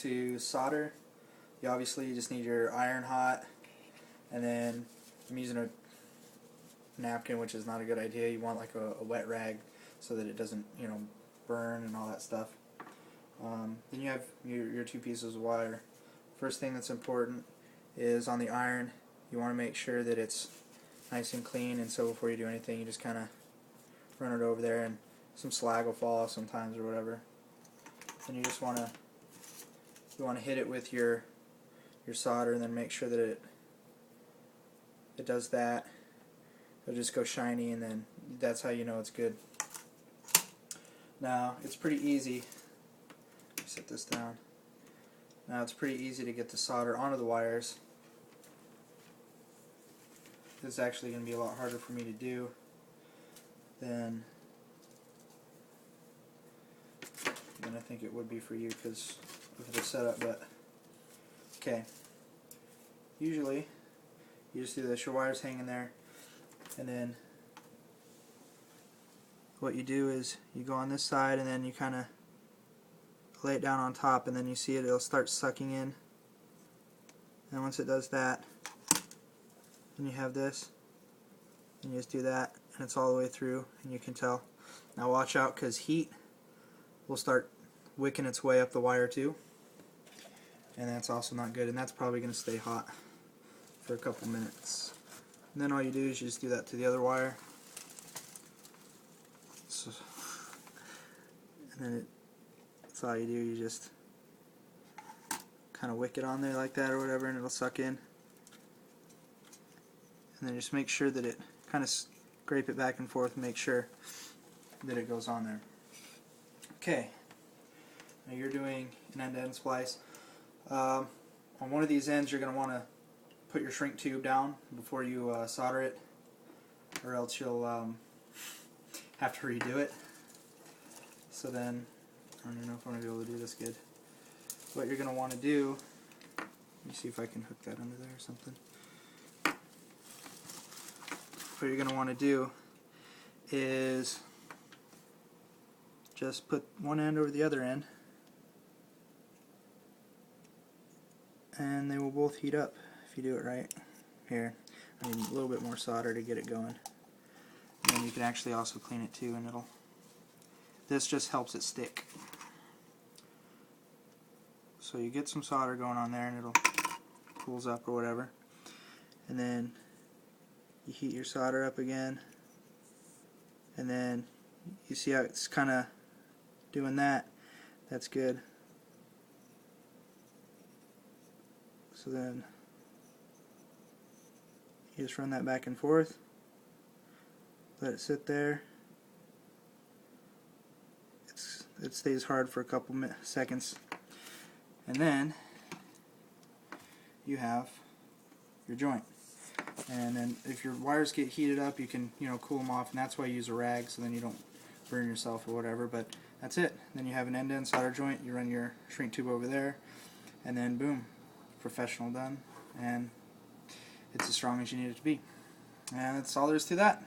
to solder, you just need your iron hot, and then I'm using a napkin, which is not a good idea. You want like a wet rag so that it doesn't, burn and all that stuff. Then you have your two pieces of wire. First thing that's important is on the iron, you want to make sure that it's nice and clean, and so before you do anything, you just kind of run it over there, and some slag will fall off sometimes or whatever. And you just want to hit it with your solder, and then make sure that it does that. It'll just go shiny, and then that's how you know it's good. Now it's pretty easy. Set this down. Now it's pretty easy to get the solder onto the wires. This is actually going to be a lot harder for me to do than I think it would be for you because of the setup, but okay. Usually you just do this, your wire's hanging there, and then what you do is you go on this side and then you kind of lay it down on top, and then you see it'll start sucking in, and once it does that, then you have this, and you just do that, and it's all the way through, and you can tell. Now watch out, because heat will start wicking its way up the wire too, and that's also not good, and that's probably going to stay hot for a couple minutes. And then all you do is you just do that to the other wire, and then that's all you do. You just kind of wick it on there like that or whatever, and it'll suck in. And then just make sure that it kind of scrape it back and forth and make sure that it goes on there. Okay, now you're doing an end-to-end splice. On one of these ends, you're going to want to put your shrink tube down before you solder it, or else you'll have to redo it. So then, I don't even know if I'm going to be able to do this good. What you're going to want to do, let me see if I can hook that under there or something. What you're going to want to do is just put one end over the other end, and they will both heat up if you do it right. Here, I need a little bit more solder to get it going. And then you can actually also clean it too, and this just helps it stick. So you get some solder going on there, and it'll cools up or whatever, and then you heat your solder up again, and then you see how it's kind of doing that. That's good. So then you just run that back and forth, let it sit there. It stays hard for a couple seconds, and then you have your joint. And then if your wires get heated up, you can cool them off, and that's why you use a rag, so then you don't burn yourself or whatever. But that's it. Then you have an end-to-end solder joint. You run your shrink tube over there, and then boom, professional done, and it's as strong as you need it to be. And that's all there is to that.